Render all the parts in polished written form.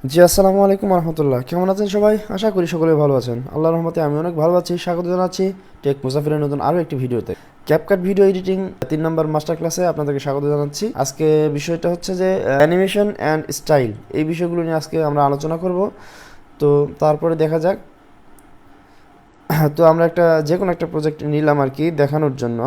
জি, আসসালামু আলাইকুম রহমতুল্লাহ। কেমন আছেন সবাই? আশা করি সকলে ভালো আছেন। আল্লাহর রহমতে আমি অনেক ভালো আছি। স্বাগত জানাচ্ছি টেক মুসাফিরের নতুন আরও একটি ভিডিওতে। ক্যাপকাট ভিডিও এডিটিং 3 নম্বর মাস্টার ক্লাসে আপনাদেরকে স্বাগত জানাচ্ছি। আজকে বিষয়টা হচ্ছে যে অ্যানিমেশন অ্যান্ড স্টাইল, এই বিষয়গুলো নিয়ে আজকে আমরা আলোচনা করব। তো তারপরে দেখা যাক। তো আমরা যে কোনো একটা প্রজেক্ট নিলাম আর কি দেখানোর জন্য।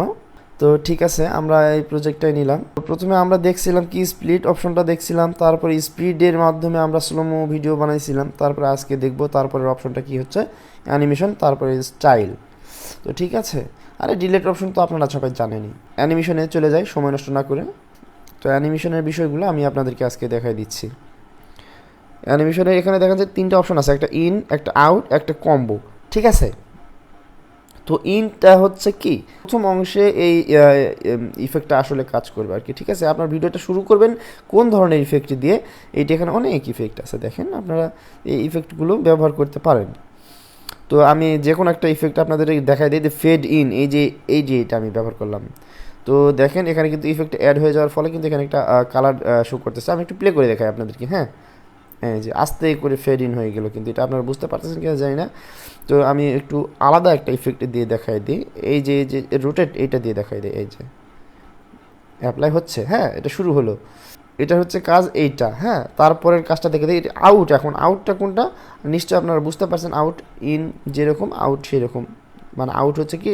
তো ঠিক আছে, আমরা এই প্রজেক্টটাই নিলাম। প্রথমে আমরা দেখছিলাম কি স্প্লিট অপশনটা দেখছিলাম, তারপরে স্পিডের মাধ্যমে আমরা স্লোমো ভিডিও বানাইছিলাম। তারপরে আজকে দেখব তারপরের অপশনটা কি হচ্ছে, অ্যানিমেশন, তারপরে স্টাইল। তো ঠিক আছে, আরে ডিলেট অপশন তো আপনারা সবাই জানেনই। অ্যানিমেশনে চলে যাই সময় নষ্ট না করে। তো অ্যানিমেশনের বিষয়গুলো আমি আপনাদেরকে আজকে দেখাই দিচ্ছি। অ্যানিমেশনের এখানে দেখা যায় 3টা অপশন আছে, একটা ইন, একটা আউট, একটা কম্বো। ঠিক আছে, তো ইনটা হচ্ছে কি প্রথম অংশে এই ইফেক্টটা আসলে কাজ করবে আর কি। ঠিক আছে, আপনার ভিডিওটা শুরু করবেন কোন ধরনের ইফেক্ট দিয়ে, এইটা এখানে অনেক ইফেক্ট আছে, দেখেন আপনারা এই ইফেক্টগুলো ব্যবহার করতে পারেন। তো আমি যে কোনো একটা ইফেক্ট আপনাদের দেখাই দিই, যে ফেড ইন, এই যে এটা আমি ব্যবহার করলাম। তো দেখেন এখানে কিন্তু ইফেক্ট অ্যাড হয়ে যাওয়ার ফলে কিন্তু এখানে একটা কালার শো করতেছে। আমি একটু প্লে করে দেখাই আপনাদেরকে। হ্যাঁ, হ্যাঁ, যে আস্তে করে ফেড ইন হয়ে গেল, কিন্তু এটা আপনারা বুঝতে পারতেছেন কিনা জানি না। তো আমি একটু আলাদা একটা ইফেক্ট দিয়ে দেখাই দিই, এই যে রোটেট, এইটা দিয়ে দেখাই দিই। এই যে অ্যাপ্লাই হচ্ছে, হ্যাঁ, এটা শুরু হলো, এটা হচ্ছে কাজ এইটা। হ্যাঁ, তারপরের কাজটা দেখে দিই, আউট। এখন আউটটা কোনটা নিশ্চয়ই আপনারা বুঝতে পারছেন। আউট ইন যেরকম, আউট সেরকম। মানে আউট হচ্ছে কি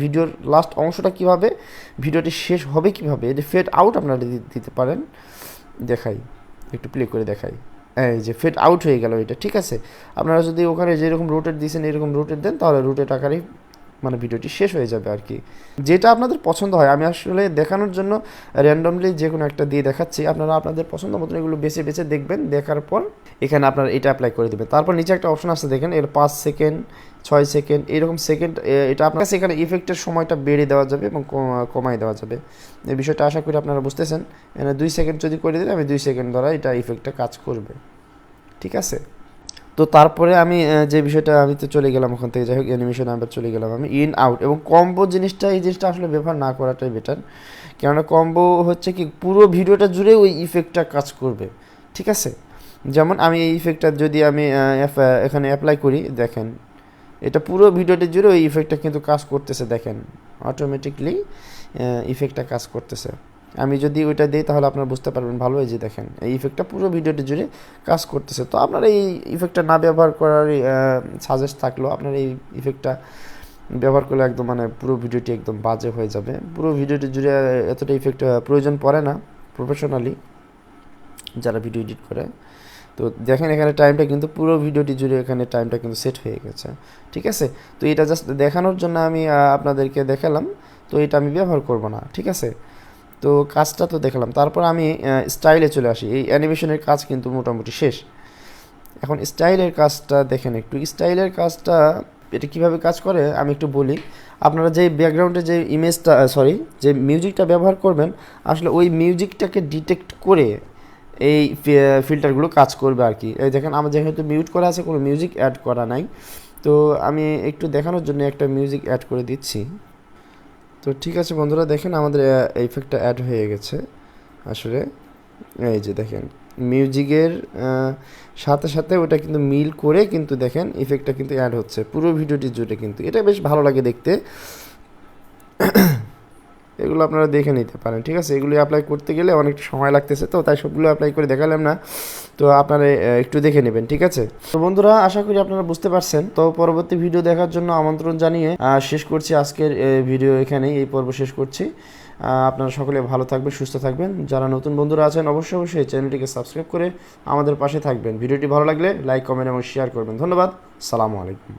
ভিডিওর লাস্ট অংশটা কীভাবে, ভিডিওটি শেষ হবে কীভাবে, এই যে ফেড আউট আপনারা দিতে পারেন। দেখাই, একটু প্লে করে দেখাই। এই যে ফেড আউট হয়ে গেল এটা। ঠিক আছে, আপনারা যদি ওখানে যেরকম রোটেট দিয়েছেন এরকম রোটেট দেন, তাহলে রোটেট আকারেই মানে ভিডিওটি শেষ হয়ে যাবে আর কি। যেটা আপনাদের পছন্দ হয়, আমি আসলে দেখানোর জন্য র্যান্ডমলি যে কোনো একটা দিয়ে দেখাচ্ছি। আপনারা আপনাদের পছন্দ মতন এগুলো বেছে বেছে দেখবেন, দেখার পর এখানে আপনারা এটা অ্যাপ্লাই করে দেবেন। তারপর নিচে একটা অপশন আছে দেখেন, এর 5 সেকেন্ড, 6 সেকেন্ড, এরকম সেকেন্ড, এটা আপনার কাছে এখানে ইফেক্টের সময়টা বেড়ে দেওয়া যাবে এবং কমাই দেওয়া যাবে। এই বিষয়টা আশা করি আপনারা বুঝতেছেন। এখানে 2 সেকেন্ড যদি করে দিলে, আমি 2 সেকেন্ড দ্বারা এটা ইফেক্টটা কাজ করবে। ঠিক আছে, তো তারপরে আমি যে বিষয়টা, আমি তো চলে গেলাম ওখান থেকে, যাই হোক অ্যানিমেশন আবার চলে গেলাম আমি ইন আউট। এবং কম্বো জিনিসটা, এই জিনিসটা আসলে ব্যবহার না করাটাই বেটার, কেননা কম্বো হচ্ছে কি পুরো ভিডিওটা জুড়ে ওই ইফেক্টটা কাজ করবে। ঠিক আছে, যেমন আমি এই ইফেক্টটা যদি আমি এখানে অ্যাপ্লাই করি, দেখেন এটা পুরো ভিডিওটি জুড়ে ওই ইফেক্টটা কিন্তু কাজ করতেছে। দেখেন অটোমেটিকলি ইফেক্টটা কাজ করতেছে। আমি যদি ওইটা দিই তাহলে আপনারা বুঝতে পারবেন ভালো। এই যে দেখেন এই ইফেক্টটা পুরো ভিডিওটি জুড়ে কাজ করতেছে। তো আপনারা এই ইফেক্টটা না ব্যবহার করার সাজেস্ট থাকলো, আপনার এই ইফেক্টটা ব্যবহার করলে একদম মানে পুরো ভিডিওটি একদম বাজে হয়ে যাবে। পুরো ভিডিওটি জুড়ে এতটা ইফেক্ট প্রয়োজন পড়ে না প্রফেশনালি যারা ভিডিও এডিট করে। তো দেখেন এখানে টাইমটা কিন্তু পুরো ভিডিওটি জুড়ে এখানে টাইমটা কিন্তু সেট হয়ে গেছে। ঠিক আছে, তো এটা জাস্ট দেখানোর জন্য আমি আপনাদেরকে দেখালাম। তো এটা আমি ব্যবহার করব না। ঠিক আছে, তো কাজটা তো দেখলাম। তারপর আমি স্টাইলে চলে আসি। এই অ্যানিমেশনের কাজ কিন্তু মোটামুটি শেষ। এখন স্টাইলের কাজটা দেখেন একটু। স্টাইলের কাজটা এটা কীভাবে কাজ করে আমি একটু বলি। আপনারা যে ব্যাকগ্রাউন্ডে যে ইমেজটা যে মিউজিকটা ব্যবহার করবেন, আসলে ওই মিউজিকটাকে ডিটেক্ট করে এই ফিল্টারগুলো কাজ করবে আর কি। এই দেখেন আমার যেহেতু মিউট করা আছে, কোনো মিউজিক অ্যাড করা নাই। তো আমি একটু দেখানোর জন্য একটা মিউজিক অ্যাড করে দিচ্ছি। তো ঠিক আছে বন্ধুরা, দেখেন আমাদের ইফেক্টটা অ্যাড হয়ে গেছে আসলে। এই যে দেখেন মিউজিকের সাথে সাথে ওটা কিন্তু মিল করে কিন্তু দেখেন ইফেক্টটা কিন্তু অ্যাড হচ্ছে পুরো ভিডিওটি জুড়ে। কিন্তু এটা বেশ ভালো লাগে দেখতে। এগুলো আপনারা দেখে নিতে পারেন। ঠিক আছে, এগুলো অ্যাপ্লাই করতে গেলে অনেকটা সময় লাগতেছে, তো তাই সবগুলো অ্যাপ্লাই করে দেখালাম না। তো আপনারা একটু দেখে নেবেন। ঠিক আছে, তো বন্ধুরা আশা করি আপনারা বুঝতে পারছেন। তো পরবর্তী ভিডিও দেখার জন্য আমন্ত্রণ জানিয়ে শেষ করছি আজকের ভিডিও। এখানেই এই পর্ব শেষ করছি। আপনারা সকলে ভালো থাকবেন, সুস্থ থাকবেন। যারা নতুন বন্ধুরা আছেন অবশ্যই চ্যানেলটিকে সাবস্ক্রাইব করে আমাদের পাশে থাকবেন। ভিডিওটি ভালো লাগলে লাইক, কমেন্ট এবং শেয়ার করবেন। ধন্যবাদ। সালামু আলাইকুম।